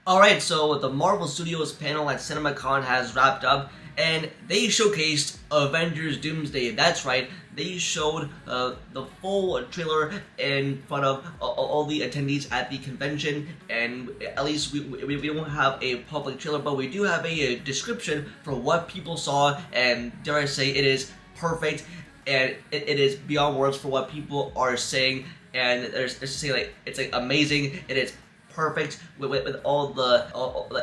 Alright, so the Marvel Studios panel at CinemaCon has wrapped up, and they showcased Avengers Doomsday. That's right, they showed the full trailer in front of all the attendees at the convention, and at least we don't have a public trailer, but we do have a description for what people saw, and dare I say, it is perfect, and it is beyond words for what people are saying, and it's like amazing. It is perfect with all the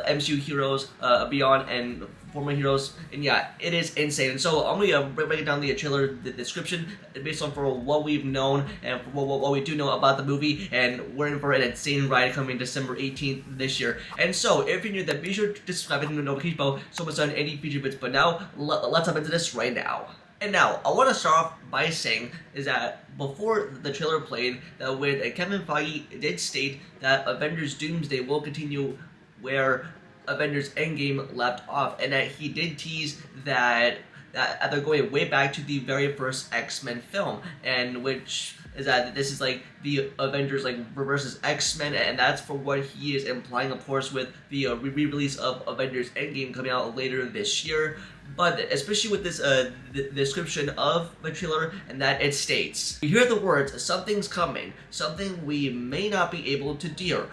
MCU heroes beyond and former heroes, and yeah, it is insane. And so I'm gonna break down the trailer, the description, based on for what we've known and for what we do know about the movie, and we're in for an insane ride coming December 18th this year. And so if you're new, then be sure to subscribe and notification bell so much on any future bits. But now let's hop into this right now. And now, I want to start off by saying is that before the trailer played, that when Kevin Feige did state that Avengers Doomsday will continue where Avengers Endgame left off, and that he did tease that they're going way back to the very first X-Men film, and which is that this is like the Avengers versus X-Men, and that's for what he is implying, of course, with the re-release of Avengers Endgame coming out later this year. But especially with this the description of the trailer, and that it states, you hear the words, something's coming, something we may not be able to deal,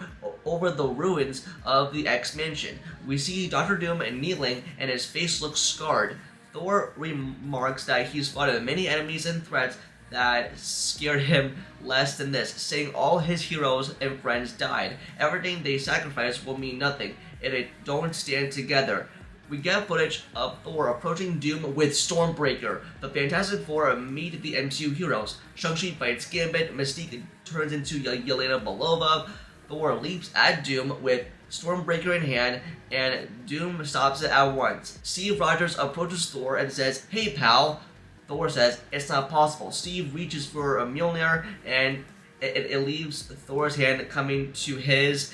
over the ruins of the X-Mansion. We see Dr. Doom kneeling, and his face looks scarred. Thor remarks that he's fought many enemies and threats that scared him less than this, saying all his heroes and friends died. Everything they sacrificed will mean nothing if they don't stand together. We get footage of Thor approaching Doom with Stormbreaker. The Fantastic Four meet the MCU heroes. Shang-Chi fights Gambit, Mystique turns into Yelena Belova. Thor leaps at Doom with Stormbreaker in hand, and Doom stops it at once. Steve Rogers approaches Thor and says, "Hey pal." Thor says, "It's not possible." Steve reaches for a Mjolnir, and it leaves Thor's hand coming to his,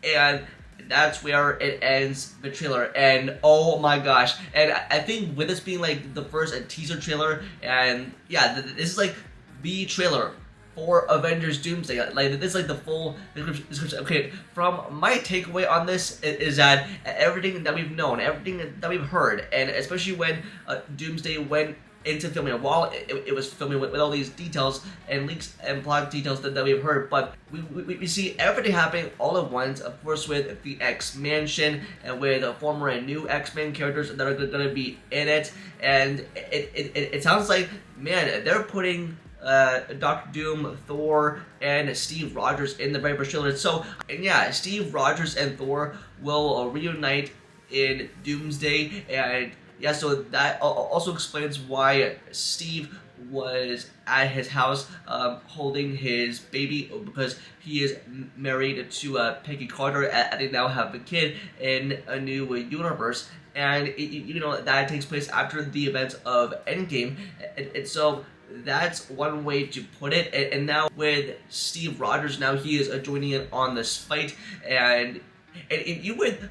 and that's where it ends the trailer. And oh my gosh, and I think with this being like the first teaser trailer, and yeah, this is like the trailer for Avengers Doomsday. Like this is like the full description. Okay, from my takeaway on this is that everything that we've known, everything that we've heard, and especially when Doomsday went into filming, while it was filming with all these details and leaks and plot details that we've heard, but we see everything happening all at once, of course, with the X-Mansion and with former and new X-Men characters that are going to be in it, and it sounds like, man, they're putting Dr. Doom, Thor, and Steve Rogers in the very first trailer. So, and yeah, Steve Rogers and Thor will reunite in Doomsday, and yeah, so that also explains why Steve was at his house holding his baby, because he is married to Peggy Carter, and they now have a kid in a new universe. And you know that takes place after the events of Endgame, and so that's one way to put it. And now with Steve Rogers, now he is joining in on this fight, and you with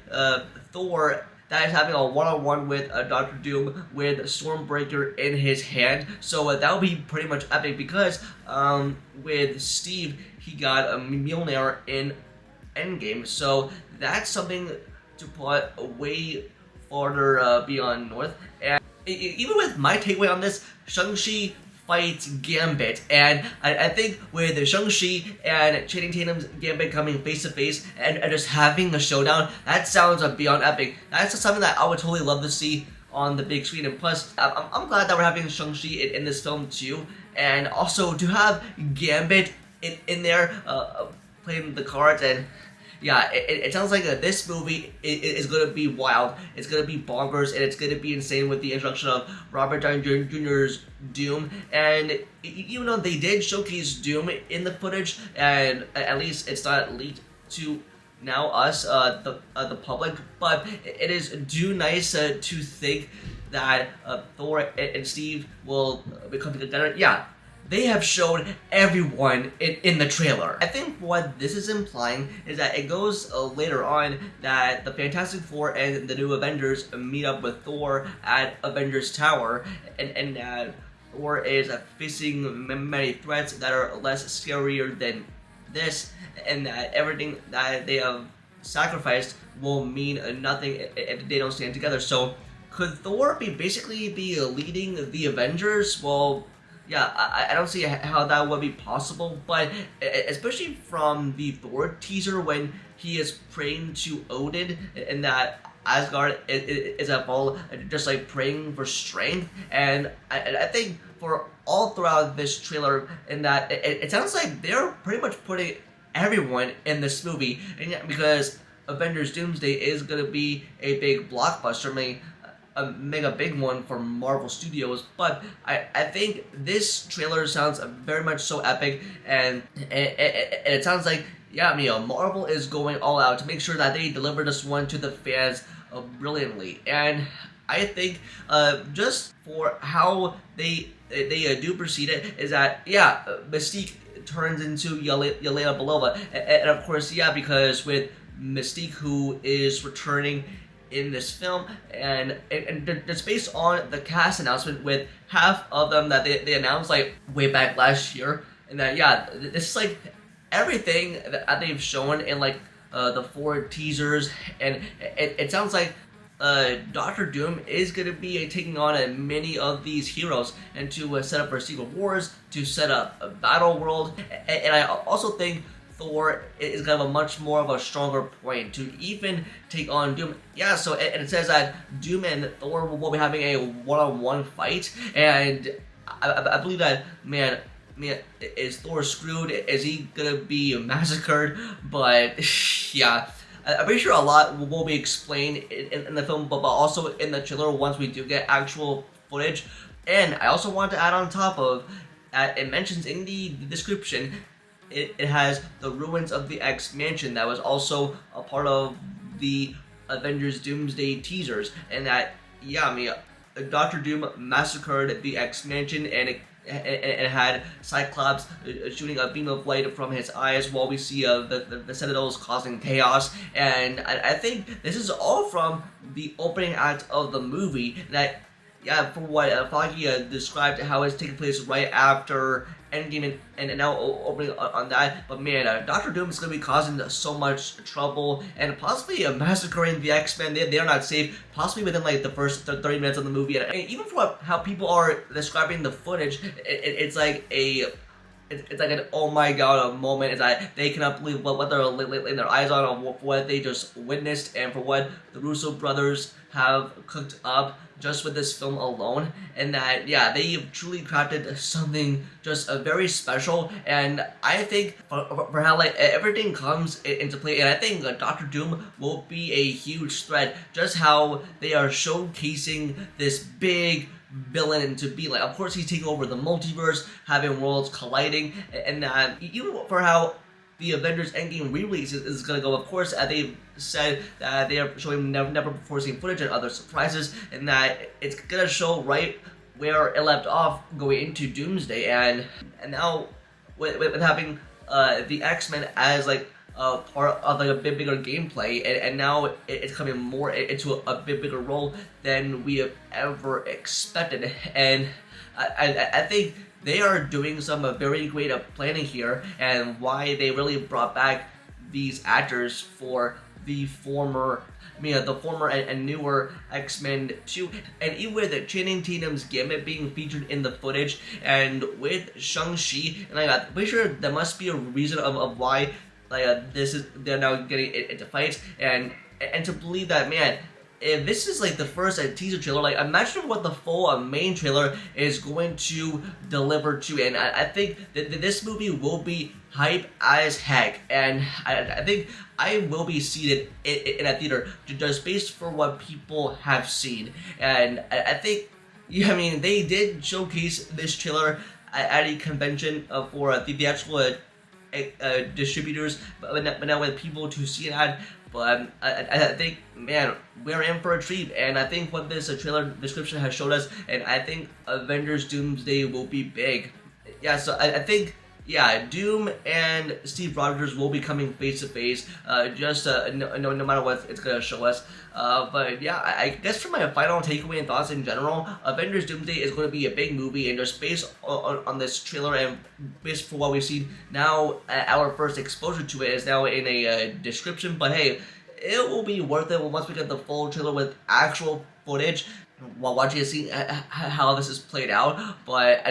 Thor that is having a one-on-one with Dr. Doom with Stormbreaker in his hand. So that would be pretty much epic, because with Steve, he got a Mjolnir in Endgame. So that's something to put way farther beyond north. And even with my takeaway on this, Shang-Chi fights Gambit, and I think with Shang-Chi and Channing Tatum's Gambit coming face to face and just having a showdown, that sounds beyond epic. That's just something that I would totally love to see on the big screen. And plus, I'm glad that we're having Shang-Chi in this film too, and also to have Gambit in there playing the cards. And yeah, it sounds like this movie is going to be wild. It's going to be bonkers, and it's going to be insane with the introduction of Robert Downey Jr.'s Doom. And even though they did showcase Doom in the footage, and at least it's not leaked to now us, the public, but it is nice to think that Thor and Steve will become together. Yeah, they have shown everyone in the trailer. I think what this is implying is that it goes later on that the Fantastic Four and the new Avengers meet up with Thor at Avengers Tower, and that Thor is facing many threats that are less scarier than this, and that everything that they have sacrificed will mean nothing if they don't stand together. So could Thor basically be leading the Avengers? Well, yeah, I don't see how that would be possible, but especially from the Thor teaser when he is praying to Odin and that Asgard is at fall, just like praying for strength, and I think for all throughout this trailer, in that it sounds like they're pretty much putting everyone in this movie, and yet because Avengers Doomsday is gonna be a big blockbuster, I mean, a mega big one for Marvel Studios, but I think this trailer sounds very much so epic, and it sounds like, yeah, I mean, Marvel is going all out to make sure that they deliver this one to the fans brilliantly, and I think just for how they do proceed it is that, yeah, Mystique turns into Yelena Belova, and of course, yeah, because with Mystique, who is returning in this film, and it's based on the cast announcement with half of them that they announced like way back last year, and that, yeah, this is like everything that they've shown in like the 4 teasers, and it sounds like Doctor Doom is going to be taking on many of these heroes, and to set up for Secret Wars, to set up a battle world, and I also think Thor is going to have a much more of a stronger point to even take on Doom. Yeah, so and it says that Doom and Thor will be having a one-on-one fight, and I believe that, man, is Thor screwed? Is he gonna be massacred? But yeah, I'm pretty sure a lot will be explained in the film, but also in the trailer once we do get actual footage. And I also want to add on top of, it mentions in the description, it has the ruins of the X Mansion that was also a part of the Avengers Doomsday teasers, and that, yeah, I mean, Doctor Doom massacred the X Mansion, and it had Cyclops shooting a beam of light from his eyes while we see the Sentinels causing chaos, and I think this is all from the opening act of the movie that, yeah, from what Foggy described how it's taking place right after Endgame, and now opening on that. But man, Doctor Doom is going to be causing so much trouble and possibly massacring the X-Men. They are not safe, possibly within like the first 30 minutes of the movie. And even for how people are describing the footage, it's like it's like an oh my god moment. Is that they cannot believe what they're laying their eyes on, or what they just witnessed, and for what the Russo brothers have cooked up just with this film alone, and that, yeah, they have truly crafted something just very special. And I think for how like everything comes into play, and I think Doctor Doom will be a huge threat. Just how they are showcasing this big villain to be like. Of course, he's taking over the multiverse, having worlds colliding, and even for how the Avengers Endgame re-release is going to go. Of course, they've said that they are showing never before seen footage and other surprises, and that it's going to show right where it left off going into Doomsday, and now with having the X-Men as like part of like a bit bigger gameplay, and now it's coming more into a bit bigger role than we have ever expected, and I think they are doing some very great planning here, and why they really brought back these actors for the former and newer X-Men 2, and even with Channing Tatum's Gambit being featured in the footage, and with Shang-Chi, and I'm pretty sure there must be a reason of why they're now getting into fights, and to believe that, man, if this is like the first teaser trailer, like imagine what the full main trailer is going to deliver to, and I think that this movie will be hype as heck, and I think I will be seated in a theater just based for what people have seen, and I think, yeah, I mean, they did showcase this trailer at a convention for the actual distributors, but now with people to see it at. But I think, man, we're in for a treat, and I think what this trailer description has showed us, and I think Avengers Doomsday will be big. Yeah, so I think, yeah, Doom and Steve Rogers will be coming face to face, just no matter what it's gonna show us. But yeah, I guess for my final takeaway and thoughts in general, Avengers Doomsday is going to be a big movie, and just based on this trailer and based for what we've seen now, our first exposure to it is now in a description. But hey, it will be worth it once we get the full trailer with actual footage while watching and seeing how this is played out. But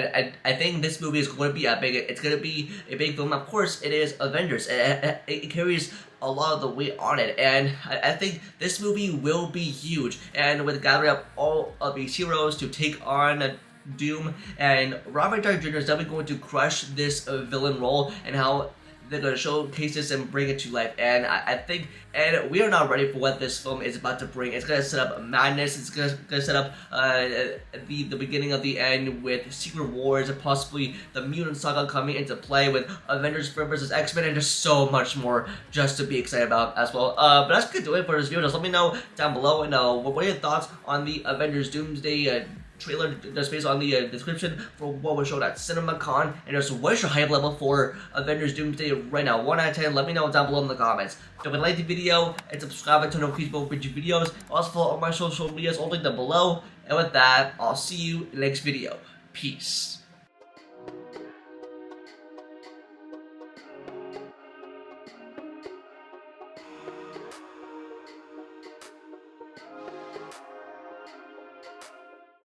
I think this movie is going to be epic. It's going to be a big film. Of course, it is Avengers. It carries a lot of the weight on it, and I think this movie will be huge. And with gathering up all of these heroes to take on Doom, and Robert Downey Jr. is definitely going to crush this villain role, and how they're going to showcase this and bring it to life. And I think, and we are not ready for what this film is about to bring. It's going to set up madness. It's going to set up the beginning of the end with Secret Wars, and possibly the Mutant Saga coming into play with Avengers vs. X-Men, and just so much more just to be excited about as well. But that's good to it for this video. Just let me know down below, and what are your thoughts on the Avengers Doomsday trailer just based on the description for what was showed at CinemaCon, and just what's your hype level for Avengers Doomsday right now? 1 out of 10, let me know down below in the comments. If you like the video and subscribe and turn on notifications for future videos. Also follow all my social medias, all linked down below. And with that, I'll see you in the next video. Peace.